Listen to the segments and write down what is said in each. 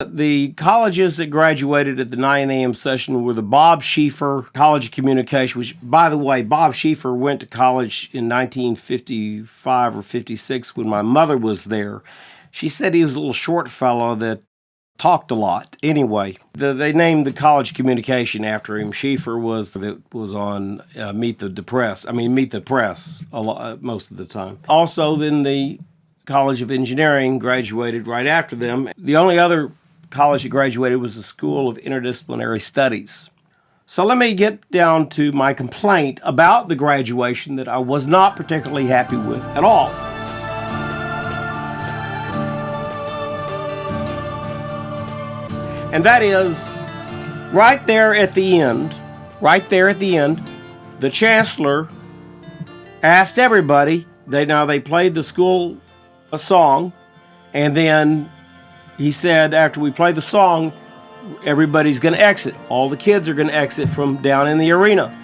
The colleges that graduated at the 9 a.m. session were the Bob Schieffer College of Communication, which, by the way, Bob Schieffer went to college in 1955 or 56 when my mother was there. She said he was a little short fellow that talked a lot. Anyway, they named the College of Communication after him. Schieffer was on Meet the Press a lot, most of the time. Also, then the College of Engineering graduated right after them. The only other college that graduated was the School of Interdisciplinary Studies. So let me get down to my complaint about the graduation that I was not particularly happy with at all. And that is, right there at the end, the chancellor asked everybody, they played the school a song, and then he said, after we play the song, everybody's going to exit. All the kids are going to exit from down in the arena.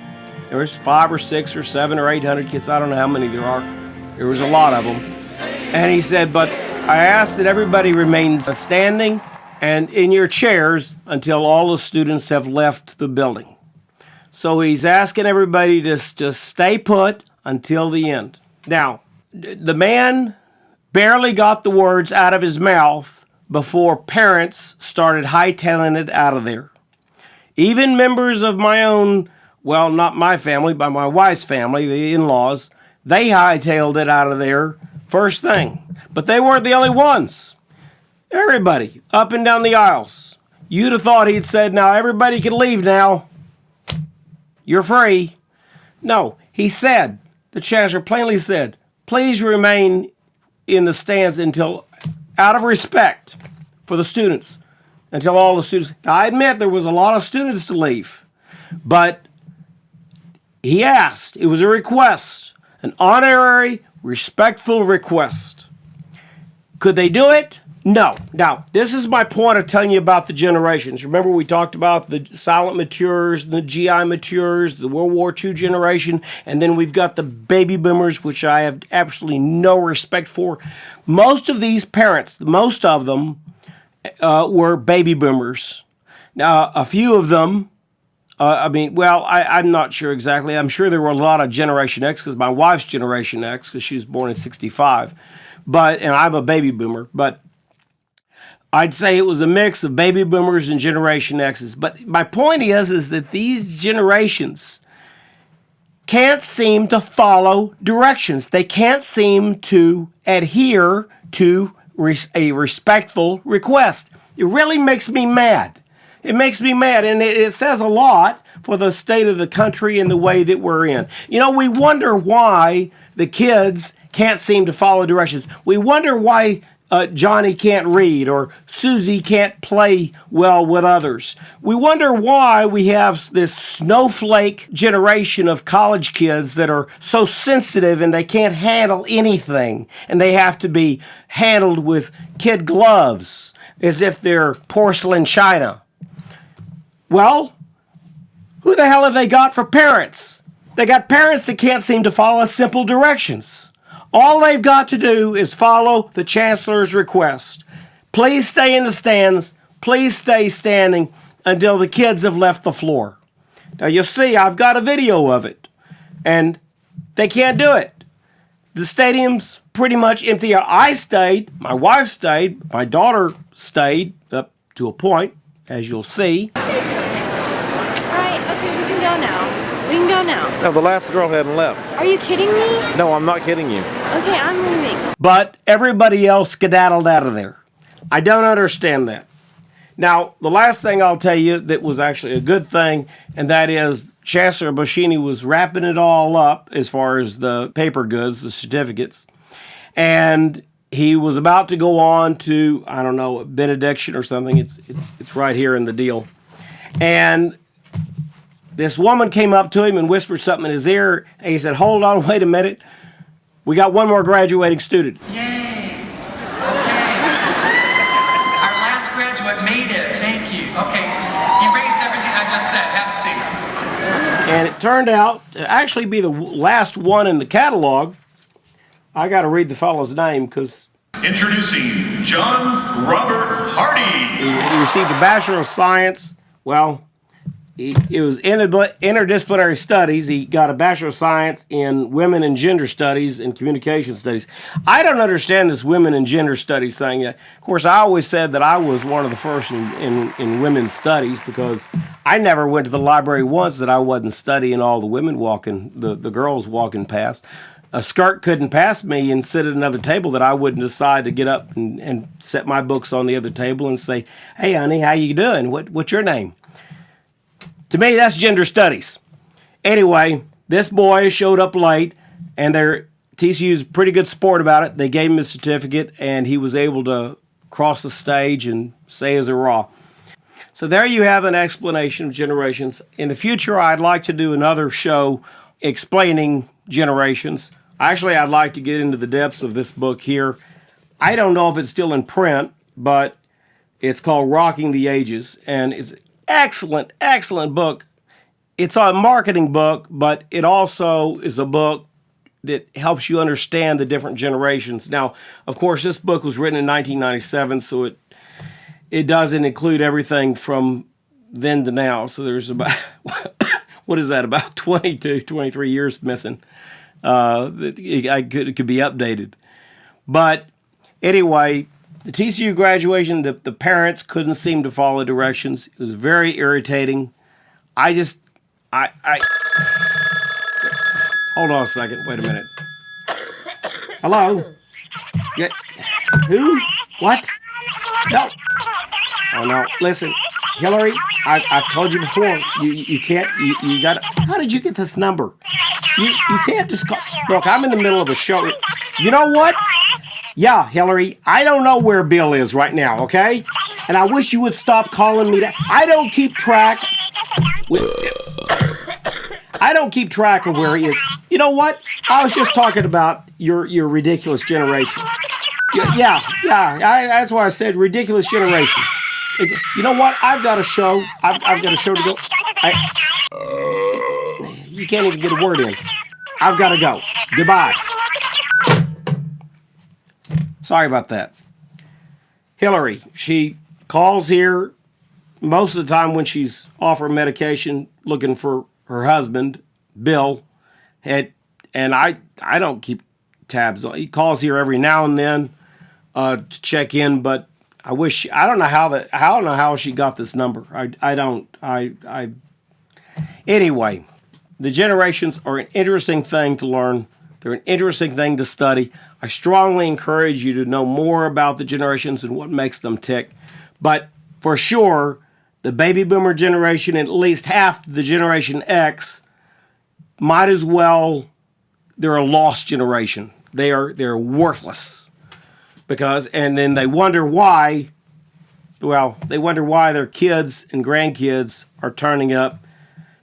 There was 5 or 6 or 7 or 800 kids. I don't know how many there are. There was a lot of them. And he said, but I ask that everybody remains standing and in your chairs until all the students have left the building. So he's asking everybody to just stay put until the end. Now, the man barely got the words out of his mouth before parents started hightailing it out of there. Even members of my own, well, not my family, but my wife's family, the in-laws, they hightailed it out of there first thing. But they weren't the only ones. Everybody, up and down the aisles. You'd have thought he'd said, now everybody can leave now. You're free. No, he said, the chancellor plainly said, please remain in the stands until, out of respect for the students, until all the students. Now, I admit there was a lot of students to leave, but he asked, it was a request, an honorary, respectful request. Could they do it? No. Now, this is my point of telling you about the generations. Remember, we talked about the silent matures, the GI matures, the World War II generation, and then we've got the baby boomers, which I have absolutely no respect for. Most of these parents, most of them, were baby boomers. Now, a few of them, I'm not sure exactly. I'm sure there were a lot of Generation X, because my wife's Generation X, because she was born in 65. And I'm a baby boomer, but I'd say it was a mix of baby boomers and Generation X's. But my point is that these generations can't seem to follow directions. They can't seem to adhere to a respectful request. It really makes me mad. It makes me mad, and it says a lot for the state of the country and the way that we're in. You know, we wonder why the kids can't seem to follow directions. We wonder why Johnny can't read or Susie can't play well with others. We wonder why we have this snowflake generation of college kids that are so sensitive and they can't handle anything, and they have to be handled with kid gloves as if they're porcelain china. Well, who the hell have they got for parents? They got parents that can't seem to follow simple directions. All they've got to do is follow the chancellor's request. Please stay in the stands. Please stay standing until the kids have left the floor. Now, you'll see, I've got a video of it, and they can't do it. The stadium's pretty much empty. I stayed, my wife stayed, my daughter stayed up to a point, as you'll see. All right, okay, we can go now. We can go now. No, the last girl hadn't left. Are you kidding me? No, I'm not kidding you. Okay, I'm leaving. But everybody else skedaddled out of there. I don't understand that. Now, the last thing I'll tell you that was actually a good thing, and that is Chancellor Boschini was wrapping it all up as far as the paper goods, the certificates, and he was about to go on to, I don't know, a benediction or something. It's right here in the deal. And this woman came up to him and whispered something in his ear, and he said, hold on, wait a minute. We got one more graduating student. Yay! Okay. Our last graduate made it. Thank you. Okay. Erase everything I just said. Have a seat. And it turned out to actually be the last one in the catalog. I got to read the fellow's name because... Introducing John Robert Hardy. He received a Bachelor of Science. Well, it was interdisciplinary studies. He got a Bachelor of Science in Women and Gender Studies and Communication Studies. I don't understand this Women and Gender Studies thing. Of course, I always said that I was one of the first in women's studies because I never went to the library once that I wasn't studying all the women the girls walking past. A skirt couldn't pass me and sit at another table that I wouldn't decide to get up and set my books on the other table and say, "Hey, honey, how you doing? What's your name?" To me, that's gender studies. Anyway, this boy showed up late, and TCU's a pretty good sport about it. They gave him his certificate, and he was able to cross the stage and say his hurrah. So there you have an explanation of generations. In the future, I'd like to do another show explaining generations. Actually, I'd like to get into the depths of this book here. I don't know if it's still in print, but it's called Rocking the Ages, and it's an excellent, excellent book. It's a marketing book, but it also is a book that helps you understand the different generations. Now, of course, this book was written in 1997, so it doesn't include everything from then to now. So there's about, what is that, about 22, 23 years missing. It could be updated. But anyway, the TCU graduation, the parents couldn't seem to follow directions. It was very irritating. Hold on a second. Wait a minute. Hello? Yeah. Who? What? No. Oh, no. Listen, Hillary, I've told you before. You can't, you got to, how did you get this number? You can't just call. Look, I'm in the middle of a show. You know what? Yeah, Hillary, I don't know where Bill is right now, okay? And I wish you would stop calling me that. I don't keep track of where he is. You know what? I was just talking about your ridiculous generation. Yeah, that's why I said ridiculous generation. You know what? I've got a show. I've got a show to go. You can't even get a word in. I've got to go. Goodbye. Sorry about that. Hillary, she calls here most of the time when she's off her medication looking for her husband, Bill. And I don't keep tabs on. He calls here every now and then to check in, but I don't know how she got this number. Anyway, the generations are an interesting thing to learn. They're an interesting thing to study. I strongly encourage you to know more about the generations and what makes them tick. But for sure, the baby boomer generation and at least half the Generation X might as well, they're a lost generation. They're worthless. And then they wonder why their kids and grandkids are turning up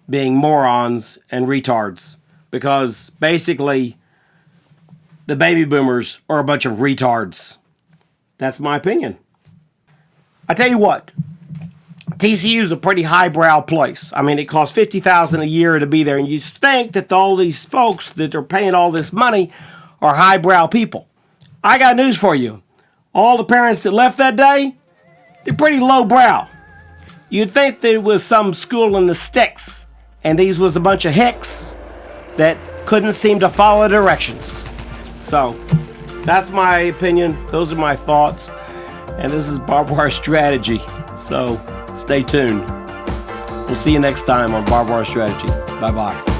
being morons and retards. Because basically, the baby boomers are a bunch of retards. That's my opinion. I tell you what, TCU is a pretty highbrow place. I mean, it costs $50,000 a year to be there, and you think that all these folks that are paying all this money are highbrow people. I got news for you. All the parents that left that day, they're pretty lowbrow. You'd think there was some school in the sticks, and these was a bunch of hicks that couldn't seem to follow directions. So, that's my opinion. Those are my thoughts. And this is Barbed Wire Strategy. So, stay tuned. We'll see you next time on Barbed Wire Strategy. Bye-bye.